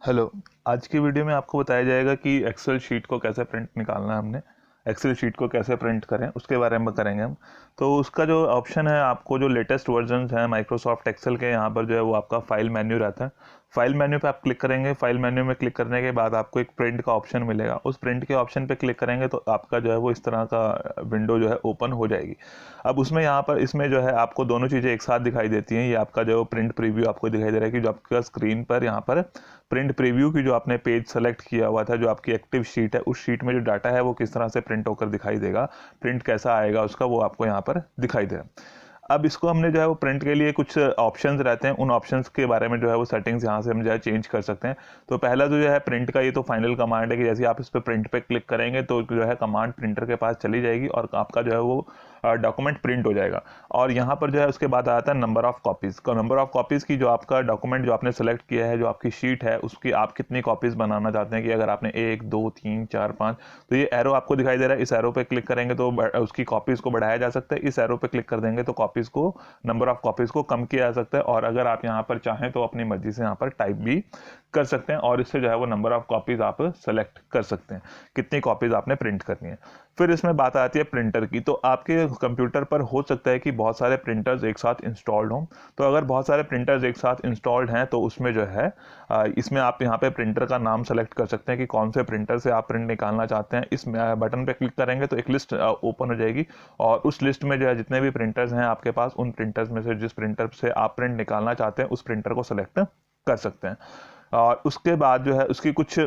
Hello. आज की video में आपको बताया जाएगा कि एक्सेल शीट को कैसे प्रिंट निकालना है। हमने एक्सेल शीट को कैसे प्रिंट करें उसके बारे में करेंगे हम। तो उसका जो ऑप्शन है, आपको जो लेटेस्ट वर्जन्स हैं माइक्रोसॉफ्ट एक्सेल के, यहाँ पर जो है वो आपका फाइल मेन्यू रहता है। फाइल मेन्यू पे आप क्लिक करेंगे। फाइल मेन्यू में क्लिक करने के बाद आपको एक प्रिंट का ऑप्शन मिलेगा। उस प्रिंट के ऑप्शन पे क्लिक करेंगे तो आपका जो है वो इस तरह का विंडो जो है ओपन हो जाएगी। अब उसमें यहाँ पर इसमें जो है आपको दोनों चीज़ें एक साथ दिखाई देती हैं। ये आपका जो प्रिंट प्रीव्यू आपको दिखाई दे रहा है कि जो आपका स्क्रीन पर यहाँ पर प्रिंट प्रीव्यू की जो आपने पेज सेलेक्ट किया हुआ था, जो आपकी एक्टिव शीट है, उस शीट में जो डाटा है वो किस तरह से प्रिंट होकर दिखाई देगा, प्रिंट कैसा आएगा उसका, वो आपको यहाँ पर दिखाई दे रहा है। अब इसको हमने जो है वो प्रिंट के लिए कुछ ऑप्शंस रहते हैं, उन ऑप्शंस के बारे में जो है वो सेटिंग्स यहाँ से हम जो है चेंज कर सकते हैं। तो पहला जो है प्रिंट का, ये तो फाइनल कमांड है कि जैसे आप इस पर प्रिंट पे क्लिक करेंगे तो जो है कमांड प्रिंटर के पास चली जाएगी और आपका जो है वो डॉक्यूमेंट प्रिंट हो जाएगा। और यहाँ पर जो है उसके बाद आता है नंबर ऑफ कॉपीज़ का। नंबर ऑफ कॉपीज़ की, जो आपका डॉक्यूमेंट जो आपने सेलेक्ट किया है, जो आपकी शीट है, उसकी आप कितनी कॉपीज़ बनाना चाहते हैं। कि अगर आपने 1 2 3 4 5, तो ये एरो आपको दिखाई दे रहा है। इस एरो पे क्लिक करेंगे तो उसकी कॉपीज़ को बढ़ाया जा सकता है। इस एरो पे क्लिक कर देंगे तो कॉपीज़ को, नंबर ऑफ कॉपीज़ को कम किया जा सकता है। और अगर आप यहाँ पर चाहें तो अपनी मर्जी से यहाँ पर टाइप भी कर सकते हैं और इससे जो है वो नंबर ऑफ कॉपीज़ आप सेलेक्ट कर सकते हैं, कितनी कॉपीज़ आपने प्रिंट करनी है। फिर इसमें बात आती है प्रिंटर की। तो आपके कंप्यूटर पर हो सकता है कि बहुत सारे प्रिंटर्स एक साथ इंस्टॉल्ड हों। तो अगर बहुत सारे प्रिंटर्स एक साथ इंस्टॉल्ड हैं तो उसमें जो है इसमें आप यहाँ पे प्रिंटर का नाम सेलेक्ट कर सकते हैं कि कौन से प्रिंटर से आप प्रिंट निकालना चाहते हैं। इस बटन पे क्लिक करेंगे तो एक लिस्ट ओपन हो जाएगी और उस लिस्ट में जो है जितने भी प्रिंटर्स हैं आपके पास, उन प्रिंटर्स में से जिस प्रिंटर से आप प्रिंट निकालना चाहते हैं उस प्रिंटर को सेलेक्ट कर सकते हैं। और उसके बाद जो है उसकी कुछ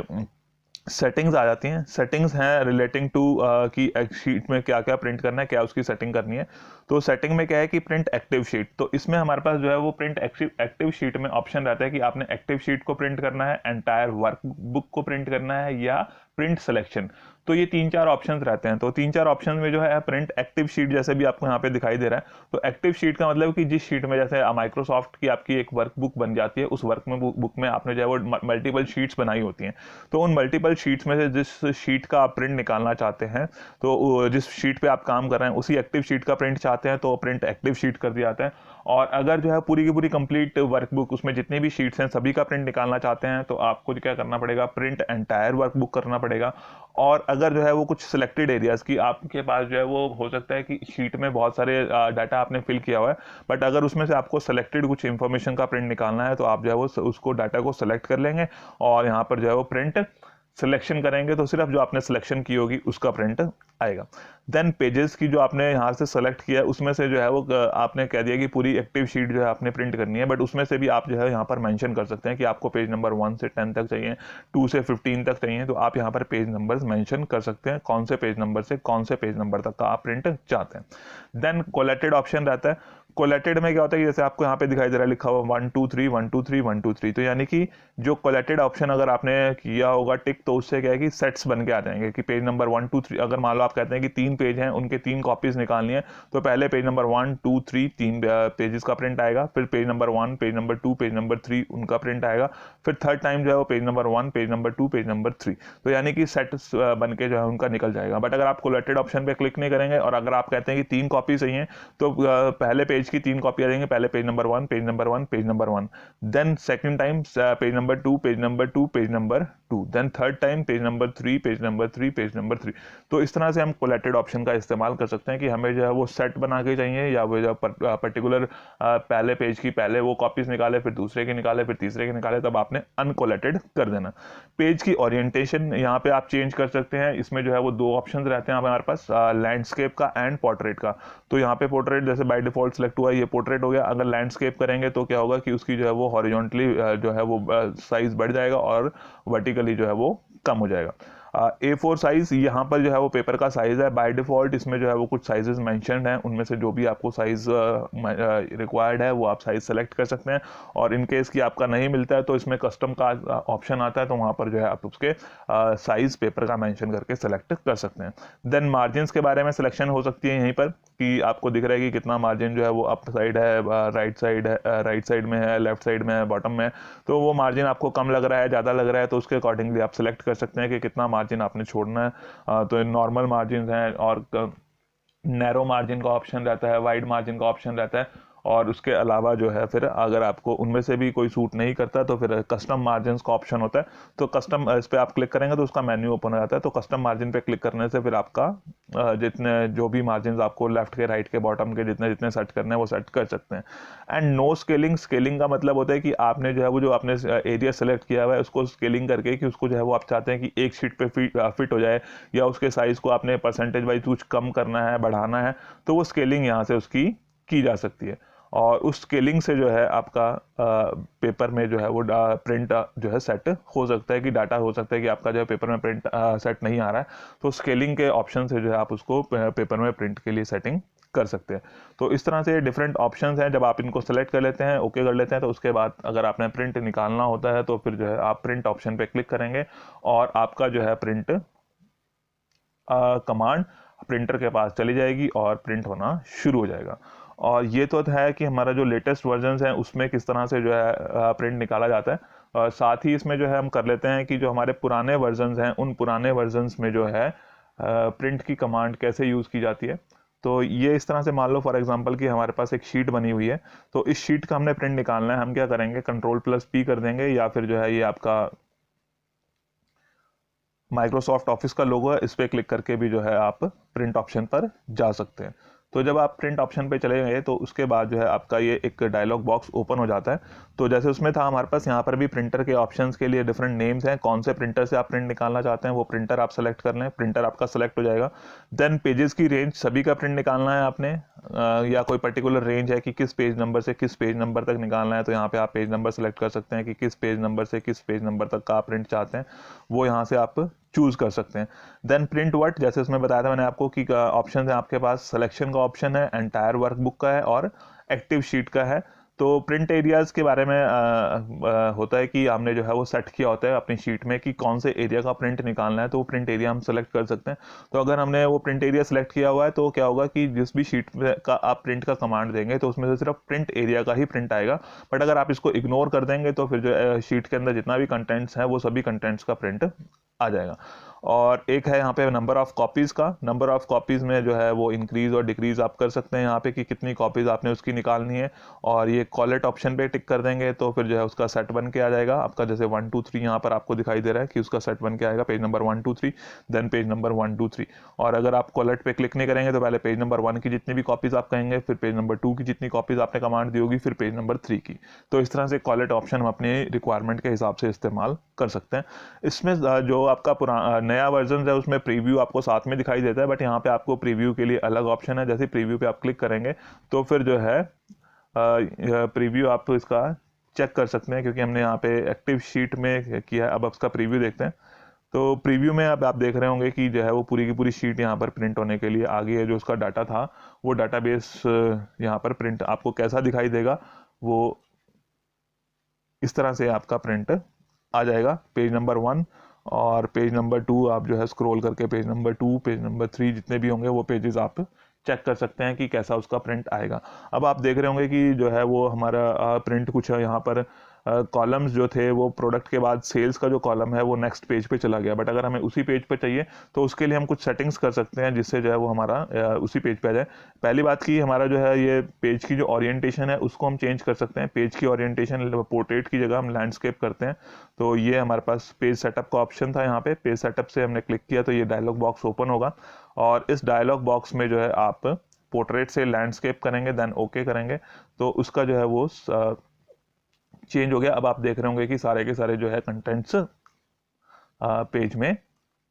सेटिंग्स आ जाती हैं। सेटिंग्स हैं रिलेटिंग टू कि शीट में क्या क्या प्रिंट करना है, क्या उसकी सेटिंग करनी है। तो सेटिंग में क्या है कि प्रिंट एक्टिव शीट, तो इसमें हमारे पास जो है वो प्रिंट एक्टिव शीट में ऑप्शन रहता है कि आपने एक्टिव शीट को प्रिंट करना है, एंटायर वर्क बुक को प्रिंट करना है, या प्रिंट सिलेक्शन। तो ये 3-4 ऑप्शंस रहते हैं। तो 3-4 ऑप्शन में जो है प्रिंट एक्टिव शीट जैसे भी आपको यहाँ पे दिखाई दे रहा है। तो एक्टिव शीट का मतलब कि जिस शीट में, जैसे माइक्रोसॉफ्ट की आपकी एक वर्क बुक बन जाती है, उस वर्क में बुक में आपने जो है वो मल्टीपल शीट्स बनाई होती हैं। तो उन मल्टीपल शीट्स में से जिस शीट का आप प्रिंट निकालना चाहते हैं, तो जिस शीट पे आप काम कर रहे हैं उसी एक्टिव शीट का प्रिंट चाहते हैं तो प्रिंट एक्टिव शीट कर दिया जाता है। और अगर जो है पूरी की पूरी कंप्लीट वर्कबुक, उसमें जितनी भी शीट्स हैं सभी का प्रिंट निकालना चाहते हैं तो आपको क्या करना पड़ेगा, प्रिंट एंटायर वर्कबुक करना पड़ेगा। और अगर जो है वो कुछ सिलेक्टेड एरियाज की आपके पास जो है वो हो सकता है कि शीट में बहुत सारे डाटा आपने फिल किया हुआ है, बट अगर उसमें से आपको सेलेक्टेड कुछ इंफॉर्मेशन का प्रिंट निकालना है तो आप जो है वो उसको डाटा को सेलेक्ट कर लेंगे और यहाँ पर जो है वो प्रिंट सिलेक्शन करेंगे तो सिर्फ जो आपने सिलेक्शन की होगी उसका प्रिंट आएगा। देन पेजेस की, जो आपने यहाँ से सेलेक्ट किया है उसमें से जो है वो आपने कह दिया कि पूरी एक्टिव शीट जो है आपने प्रिंट करनी है, बट उसमें से भी आप जो है यहाँ पर मेंशन कर सकते हैं कि आपको पेज नंबर 1 से 10 तक चाहिए, 2 से 15 तक चाहिए। तो आप यहाँ पर पेज नंबर्स मेंशन कर सकते हैं, कौन से पेज नंबर से कौन से पेज नंबर तक का आप प्रिंट चाहते हैं। देन कोलेटेड ऑप्शन रहता है। कोलेटेड में क्या होता है कि जैसे आपको यहाँ पे दिखाई दे रहा है लिखा हुआ 1 2 3 1 2 3 1 2 3, तो यानी कि जो कोलेटेड ऑप्शन अगर आपने किया होगा टिक, तो उससे क्या है कि सेट्स बन के आ जाएंगे कि पेज नंबर 1 2 3, अगर मान लो आप कहते हैं कि 3 पेज हैं, उनके 3 कॉपीज निकालनी है, तो पहले पेज नंबर 1 2 3 3 पेजेस का प्रिंट आएगा, फिर page number 1 page number 2 page number 3 उनका प्रिंट आएगा, फिर थर्ड टाइम जो है वो page number 1 page number 2 page number 3, तो यानी कि सेट्स बन के जो है उनका निकल जाएगा। बट अगर आप कोलेटेड ऑप्शन पे क्लिक नहीं करेंगे और अगर आप कहते हैं कि 3 कॉपी चाहिए, तो पहले पेज की 3 कॉपी आ जाएंगे, पहले page number 1 page number 1 page number 1, then second time page number 2 page number 2 page number 2, then third time page number 3 page number 3 page number 3। तो इस तरह से हम कोलेटेड ऑप्शन का इस्तेमाल कर सकते हैं कि हमें जो है वो सेट बना के चाहिए, या वो जो पर्टिकुलर पहले पेज की पहले वो कॉपीज निकाले, फिर दूसरे के निकाले, फिर तीसरे के निकाले, तब आपने अनकोलेटेड कर देना। पेज की ओरिएंटेशन यहाँ पे आप चेंज कर सकते हैं। इसमें जो है वो 2 ऑप्शन रहते हैं हमारे पास, लैंडस्केप का एंड पोर्ट्रेट का। तो यहाँ पे पोर्ट्रेट जैसे बाय डिफॉल्ट सेलेक्ट हुआ, ये पोर्ट्रेट हो गया। अगर लैंडस्केप करेंगे तो क्या होगा कि उसकी जो है वो हॉरिजॉन्टली जो है वो साइज बढ़ जाएगा और वर्टिकली जो है वो कम हो जाएगा। A4 साइज, यहाँ पर जो है वो पेपर का साइज है बाय डिफॉल्ट। इसमें जो है वो कुछ साइजेस मेंशन्ड हैं, उनमें से जो भी आपको साइज रिक्वायर्ड है वो आप साइज सेलेक्ट कर सकते हैं। और इन केस की आपका नहीं मिलता है तो इसमें कस्टम का ऑप्शन आता है, तो वहाँ पर जो है आप उसके साइज पेपर का मेंशन करके सेलेक्ट कर सकते हैं। देन मार्जिन के बारे में सिलेक्शन हो सकती है यहीं पर कि आपको दिख रहा है कि कितना मार्जिन जो है वो अप साइड है, राइट साइड में है, लेफ्ट साइड में है, बॉटम में है। तो वो मार्जिन आपको कम लग रहा है, ज़्यादा लग रहा है, तो उसके अकॉर्डिंगली आप सेलेक्ट कर सकते हैं कि कितना मार्जिन आपने छोड़ना है। तो नॉर्मल मार्जिन हैं और नैरो मार्जिन का ऑप्शन रहता है, वाइड मार्जिन का ऑप्शन रहता है। और उसके अलावा जो है फिर अगर आपको उनमें से भी कोई सूट नहीं करता तो फिर कस्टम मार्जिन का ऑप्शन होता है। तो कस्टम इस पर आप क्लिक करेंगे तो उसका मेन्यू ओपन हो जाता है। तो कस्टम मार्जिन पे क्लिक करने से फिर आपका जितने जो भी मार्जिन आपको लेफ्ट के राइट के बॉटम के जितने जितने सेट करने हैं वो सेट कर सकते हैं। एंड नो स्केलिंग, स्केलिंग का मतलब होता है कि आपने जो है वो जो आपने एरिया सेलेक्ट किया हुआ है उसको स्केलिंग करके कि उसको जो है वो आप चाहते हैं कि एक शीट पे फिट हो जाए, या उसके साइज़ को आपने परसेंटेज वाइज कुछ कम करना है, बढ़ाना है, तो वो स्केलिंग यहाँ से उसकी की जा सकती है। और उस स्केलिंग से जो है आपका पेपर में जो है वो प्रिंट जो है सेट हो सकता है कि डाटा हो सकता है कि आपका जो है पेपर में प्रिंट सेट नहीं आ रहा है, तो स्केलिंग के ऑप्शन से जो है आप उसको पेपर में प्रिंट के लिए सेटिंग कर सकते हैं। तो इस तरह से डिफरेंट ऑप्शंस हैं। जब आप इनको सेलेक्ट कर लेते हैं, ओके कर लेते हैं, तो उसके बाद अगर आपने प्रिंट निकालना होता है तो फिर जो है आप प्रिंट ऑप्शन पे क्लिक करेंगे और आपका जो है प्रिंट कमांड प्रिंटर के पास चली जाएगी और प्रिंट होना शुरू हो जाएगा। और ये तो है कि हमारा जो लेटेस्ट वर्जन्स है उसमें किस तरह से जो है प्रिंट निकाला जाता है। और साथ ही इसमें जो है हम कर लेते हैं कि जो हमारे पुराने वर्जन्स हैं उन पुराने वर्जन्स में जो है प्रिंट की कमांड कैसे यूज़ की जाती है। तो ये इस तरह से मान लो फॉर एग्जांपल कि हमारे पास एक शीट बनी हुई है, तो इस शीट का हमने प्रिंट निकालना है। हम क्या करेंगे, Ctrl+P कर देंगे, या फिर जो है ये आपका माइक्रोसॉफ्ट ऑफिस का लोगो है, इस पर क्लिक करके भी जो है आप प्रिंट ऑप्शन पर जा सकते हैं। तो जब आप प्रिंट ऑप्शन पे चले गए तो उसके बाद जो है आपका ये एक डायलॉग बॉक्स ओपन हो जाता है। तो जैसे उसमें था हमारे पास, यहाँ पर भी प्रिंटर के ऑप्शंस के लिए डिफरेंट नेम्स हैं। कौन से प्रिंटर से आप प्रिंट निकालना चाहते हैं वो प्रिंटर आप सेलेक्ट कर लें, प्रिंटर आपका सेलेक्ट हो जाएगा। देन पेजेस की रेंज, सभी का प्रिंट निकालना है आपने, या कोई पर्टिकुलर रेंज है कि किस पेज नंबर से किस पेज नंबर तक निकालना है, तो यहाँ पे आप पेज नंबर सेलेक्ट कर सकते हैं कि किस पेज नंबर से किस पेज नंबर तक का आप प्रिंट चाहते हैं, वो यहाँ से आप चूज कर सकते हैं। देन प्रिंट वर्ड, जैसे उसमें बताया था मैंने आपको कि ऑप्शन है आपके पास, सिलेक्शन का ऑप्शन है, एंटायर वर्कबुक का है और एक्टिव शीट का है। तो प्रिंट एरियाज के बारे में होता है कि हमने जो है वो सेट किया होता है अपनी शीट में कि कौन से एरिया का प्रिंट निकालना है, तो वो प्रिंट एरिया हम सेलेक्ट कर सकते हैं। तो अगर हमने वो प्रिंट एरिया सेलेक्ट किया हुआ है तो क्या होगा कि जिस भी शीट का आप प्रिंट का कमांड देंगे तो उसमें से सिर्फ प्रिंट एरिया का ही प्रिंट आएगा। बट अगर आप इसको इग्नोर कर देंगे तो फिर जो शीट के अंदर जितना भी कंटेंट्स है वो सभी कंटेंट्स का प्रिंट आ जाएगा। और एक है यहाँ पे नंबर ऑफ कॉपीज़ का, नंबर ऑफ कॉपीज़ में जो है वो इंक्रीज़ और डिक्रीज़ आप कर सकते हैं यहाँ पे कि कितनी कॉपीज़ आपने उसकी निकालनी है। और ये कॉलेट ऑप्शन पे टिक कर देंगे तो फिर जो है उसका सेट बन के आ जाएगा आपका, जैसे 1 2 3 यहाँ पर आपको दिखाई दे रहा है कि उसका सेट बन के आएगा, page number 1 2 3, then page number 1 2 3। और अगर आप कॉलेट पे क्लिक नहीं करेंगे तो पहले पेज नंबर 1 की जितनी भी कॉपीज़ आप कहेंगे, फिर पेज नंबर 2 की जितनी कॉपीज़ आपने कमांड दी होगी, फिर पेज नंबर 3 की। तो इस तरह से कॉलेट ऑप्शन हम अपने रिक्वायरमेंट के हिसाब से इस्तेमाल कर सकते हैं। इसमें जो आपका नया वर्जन है उसमें प्रीव्यू आपको साथ में दिखाई देता है, बट यहाँ पे आपको प्रीव्यू के लिए अलग ऑप्शन है। जैसे प्रीव्यू पे आप क्लिक करेंगे तो फिर जो है प्रीव्यू आप तो इसका चेक कर सकते हैं, क्योंकि हमने यहाँ पे एक्टिव शीट में किया है। अब उसका प्रीव्यू देखते हैं। तो प्रीव्यू में अब आप देख रहे होंगे कि जो है वो पूरी की पूरी शीट यहाँ पर प्रिंट होने के लिए आ गई है। जो उसका डाटा था वो डाटाबेस यहाँ पर प्रिंट आपको कैसा दिखाई देगा, वो इस तरह से आपका प्रिंट आ जाएगा। पेज नंबर 1 और पेज नंबर 2 आप जो है स्क्रॉल करके पेज नंबर 2, पेज नंबर 3 जितने भी होंगे वो पेजेस आप चेक कर सकते हैं कि कैसा उसका प्रिंट आएगा। अब आप देख रहे होंगे कि जो है वो हमारा प्रिंट कुछ है यहाँ पर कॉलम्स जो थे वो प्रोडक्ट के बाद सेल्स का जो कॉलम है वो नेक्स्ट पेज पे चला गया। बट अगर हमें उसी पेज पे चाहिए तो उसके लिए हम कुछ सेटिंग्स कर सकते हैं जिससे जो है वो हमारा उसी पेज पे आ जाए। पहली बात की हमारा जो है ये पेज की जो ओरिएंटेशन है उसको हम चेंज कर सकते हैं। पेज की ओरिएंटेशन पोर्ट्रेट की जगह हम लैंडस्केप करते हैं। तो ये हमारे पास पेज सेटअप का ऑप्शन था, यहाँ पे पेज सेटअप से हमने क्लिक किया तो ये डायलॉग बॉक्स ओपन होगा। और इस डायलॉग बॉक्स में जो है आप पोर्ट्रेट से लैंडस्केप करेंगे, देन ओके करेंगे तो उसका जो है वो चेंज हो गया। अब आप देख रहे होंगे कि सारे के सारे जो है कंटेंट्स पेज में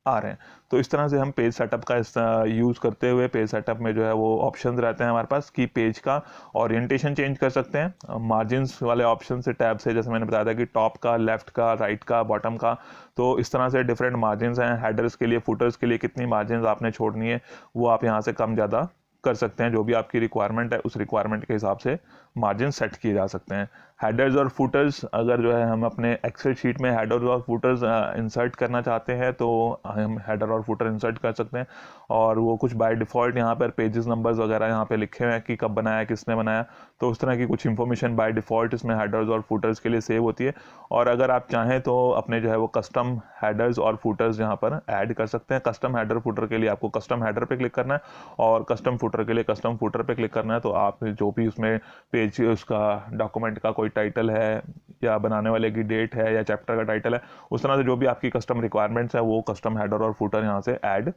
आ रहे हैं। तो इस तरह से हम पेज सेटअप का यूज़ करते हुए पेज सेटअप में जो है वो ऑप्शंस रहते हैं हमारे पास कि पेज का ओरिएंटेशन चेंज कर सकते हैं मार्जिन्स वाले ऑप्शन से, टैब से, जैसे मैंने बताया था कि टॉप का, लेफ्ट का, राइट का, बॉटम का। तो इस तरह से डिफरेंट मार्जिन्स हैं। हेडर्स के लिए, फुटर्स के लिए कितनी मार्जिन्स आपने छोड़नी है वो आप यहाँ से कम ज़्यादा कर सकते हैं। जो भी आपकी रिक्वायरमेंट है उस रिक्वायरमेंट के हिसाब से मार्जिन सेट किए जा सकते हैं। हेडर्स और फुटर्स, अगर जो है हम अपने एक्सेल शीट में हेडर्स और फुटर्स इंसर्ट करना चाहते हैं तो हम हेडर और फुटर इंसर्ट कर सकते हैं। और वो कुछ बाय डिफ़ॉल्ट यहाँ पर पेजेस नंबर्स वगैरह यहाँ पे लिखे हुए हैं कि कब बनाया, किसने बनाया। तो उस तरह की कुछ इन्फॉर्मेशन बाय डिफ़ॉल्ट इसमें हेडर्स और फुटर्स के लिए सेव होती है। और अगर आप चाहें तो अपने जो है वो कस्टम हेडर्स और फुटर्स यहाँ पर ऐड कर सकते हैं। कस्टम हेडर फुटर के लिए आपको कस्टम हेडर पे क्लिक करना है और कस्टम फुटर के लिए कस्टम फुटर पे क्लिक करना है। तो आप जो भी उसमें पेज उसका डॉक्यूमेंट का कोई टाइटल है या बनाने वाले की डेट है या चैप्टर का टाइटल है, उस तरह से जो भी आपकी कस्टम रिक्वायरमेंट्स है वो कस्टम हेडर और फुटर यहाँ से ऐड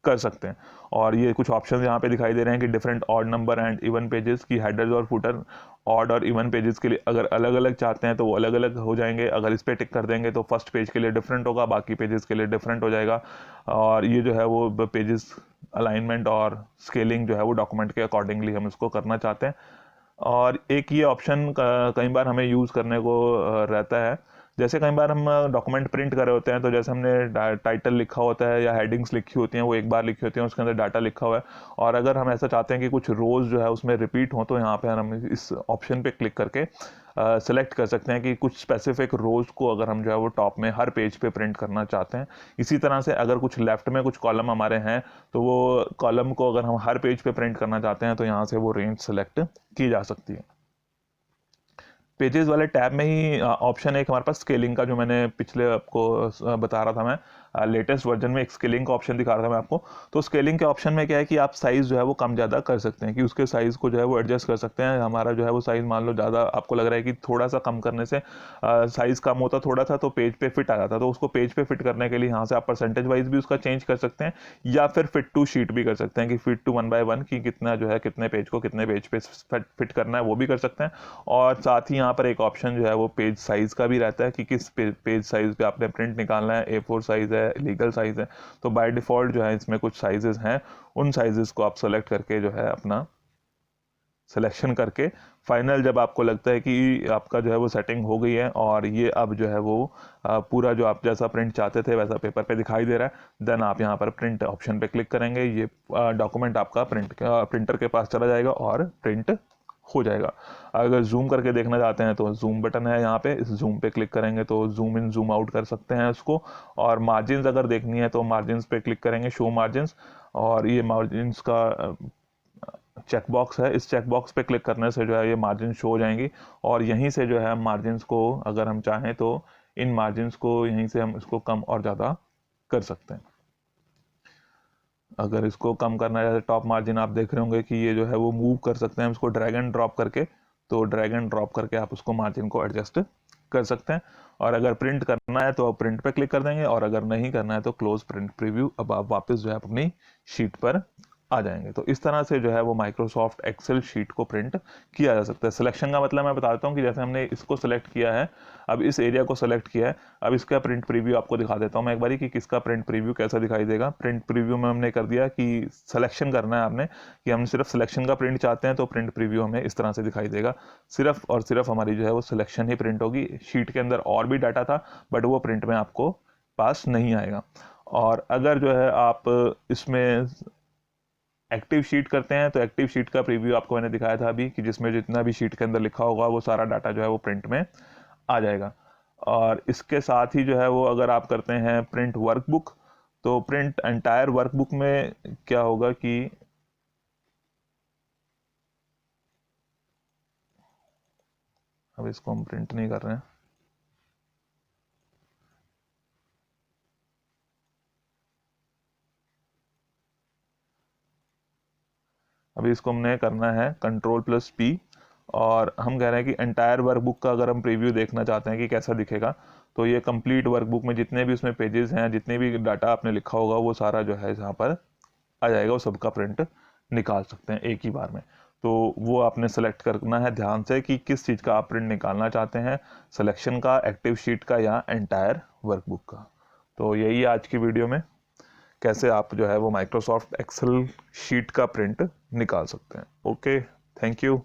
कर सकते हैं। और ये कुछ ऑप्शंस यहाँ पे दिखाई दे रहे हैं कि different odd number and even pages की हेडर्स और फुटर ऑड और इवन पेजेस के लिए अगर अलग अलग चाहते हैं तो वो अलग अलग हो जाएंगे। अगर इस पर टिक कर देंगे तो फर्स्ट पेज के लिए डिफरेंट होगा, बाकी पेजेस के लिए डिफरेंट हो जाएगा। और ये जो है वो पेजेस अलाइनमेंट और स्केलिंग जो है वो डॉक्यूमेंट के अकॉर्डिंगली हम इसको करना चाहते हैं। और एक ये ऑप्शन कई बार हमें यूज़ करने को रहता है, जैसे कई बार हम डॉक्यूमेंट प्रिंट कर रहे होते हैं तो जैसे हमने टाइटल लिखा होता है या हेडिंग्स लिखी होती हैं, वो एक बार लिखी होती हैं, उसके अंदर डाटा लिखा हुआ है, और अगर हम ऐसा चाहते हैं कि कुछ रोज़ जो है उसमें रिपीट हो तो यहाँ पे हम इस ऑप्शन पे क्लिक करके सेलेक्ट कर सकते हैं कि कुछ स्पेसिफिक रोज़ को अगर हम जो है वो टॉप में हर पेज पे प्रिंट करना चाहते हैं। इसी तरह से अगर कुछ लेफ्ट में कुछ कॉलम हमारे हैं तो वो कॉलम को अगर हम हर पेज पे प्रिंट करना चाहते हैं तो यहाँ से वो रेंज सेलेक्ट की जा सकती है। पेजेस वाले टैब में ही ऑप्शन है एक हमारे पास स्केलिंग का, जो मैंने पिछले आपको बता रहा था, मैं लेटेस्ट वर्जन में एक स्केलिंग का ऑप्शन दिखा रहा था मैं आपको। तो स्केलिंग के ऑप्शन में क्या है कि आप साइज़ जो है वो कम ज़्यादा कर सकते हैं, कि उसके साइज़ को जो है वो एडजस्ट कर सकते हैं। हमारा जो है वो साइज़ मान लो ज़्यादा आपको लग रहा है कि थोड़ा सा कम करने से साइज़ कम होता थोड़ा सा तो पेज पे फिट आ जाता, तो उसको पेज पे फिट करने के लिए यहाँ से आप परसेंटेज वाइज भी उसका चेंज कर सकते हैं, या फिर फिट टू शीट भी कर सकते हैं कि फिट टू 1 by 1 की कितना जो है कितने पेज को कितने पेज पे फिट करना है वो भी कर सकते हैं। और साथ ही यहाँ पर एक ऑप्शन जो है वो पेज साइज़ का भी रहता है कि किस पेज साइज़ पे आपने प्रिंट निकालना है, A4 साइज़ है, लीगल साइज़ है। तो बाय डिफ़ॉल्ट जो है इसमें कुछ साइजेस हैं, उन साइजेस को आप सेलेक्ट करके जो है अपना सिलेक्शन करके फाइनल जब आपको लगता है कि आपका जो है वो सेटिंग हो गई है और ये अब जो है वो पूरा जो आप जैसा प्रिंट चाहते थे वैसा पेपर पे दिखाई दे रहा है, देन आप यहाँ पर प्रिंट ऑप्शन पे क्लिक करेंगे। ये डॉक्यूमेंट आपका प्रिंटर के पास चला जाएगा और प्रिंट हो जाएगा। अगर जूम करके देखना चाहते हैं तो जूम बटन है यहाँ पे, इस जूम पे क्लिक करेंगे तो जूम इन जूम आउट कर सकते हैं उसको। और मार्जिन्स अगर देखनी है तो मार्जिन्स पे क्लिक करेंगे, शो मार्जिन्स, और ये मार्जिन्स का चेक बॉक्स है, इस चेक बॉक्स पे क्लिक करने से जो है ये मार्जिन शो हो जाएंगी। और यहीं से जो है मार्जिन्स को अगर हम चाहें तो इन मार्जिन्स को यहीं से हम इसको कम और ज़्यादा कर सकते हैं। अगर इसको कम करना है, टॉप मार्जिन आप देख रहे होंगे कि ये जो है वो मूव कर सकते हैं, हम इसको ड्रैग एंड ड्रॉप करके, तो ड्रैग एंड ड्रॉप करके आप उसको मार्जिन को एडजस्ट कर सकते हैं। और अगर प्रिंट करना है तो आप प्रिंट पे क्लिक कर देंगे, और अगर नहीं करना है तो क्लोज प्रिंट प्रीव्यू, अब आप वापस जो है अपनी शीट पर आ जाएंगे। तो इस तरह से जो है वो माइक्रोसॉफ्ट एक्सेल शीट को प्रिंट किया जा सकता है। सिलेक्शन का मतलब मैं बताता हूँ कि जैसे हमने इसको सेलेक्ट किया है, अब इस एरिया को सेलेक्ट किया है, अब इसका प्रिंट प्रीव्यू आपको दिखा देता हूँ मैं एक बारी कि किसका प्रिंट प्रीव्यू कैसा दिखाई देगा। प्रिंट प्रीव्यू में हमने कर दिया कि सिलेक्शन करना है आपने कि हम सिर्फ सिलेक्शन का प्रिंट चाहते हैं, तो प्रिंट प्रीव्यू हमें इस तरह से दिखाई देगा। सिर्फ और सिर्फ हमारी जो है वो सिलेक्शन ही प्रिंट होगी। शीट के अंदर और भी डाटा था बट वो प्रिंट में आपको पास नहीं आएगा। और अगर जो है आप इसमें एक्टिव शीट करते हैं तो एक्टिव शीट का प्रीव्यू आपको मैंने दिखाया था अभी, कि जिसमें जितना भी शीट के अंदर लिखा होगा वो सारा डाटा जो है वो प्रिंट में आ जाएगा। और इसके साथ ही जो है वो अगर आप करते हैं प्रिंट वर्कबुक, तो प्रिंट एंटायर वर्कबुक में क्या होगा कि अब इसको हम प्रिंट नहीं कर रहे हैं, अभी इसको हमने करना है Ctrl+P, और हम कह रहे हैं कि एंटायर वर्कबुक का अगर हम प्रीव्यू देखना चाहते हैं कि कैसा दिखेगा, तो ये कंप्लीट वर्कबुक में जितने भी उसमें पेजेस हैं, जितने भी डाटा आपने लिखा होगा वो सारा जो है यहाँ पर आ जाएगा, वो सबका प्रिंट निकाल सकते हैं एक ही बार में। तो वो आपने सेलेक्ट करना है ध्यान से कि किस चीज़ का आप प्रिंट निकालना चाहते हैं, सिलेक्शन का, एक्टिव शीट का, या एंटायर वर्कबुक का। तो यही आज की वीडियो में कैसे आप जो है वो माइक्रोसॉफ्ट एक्सेल शीट का प्रिंट निकाल सकते हैं। Okay, thank you.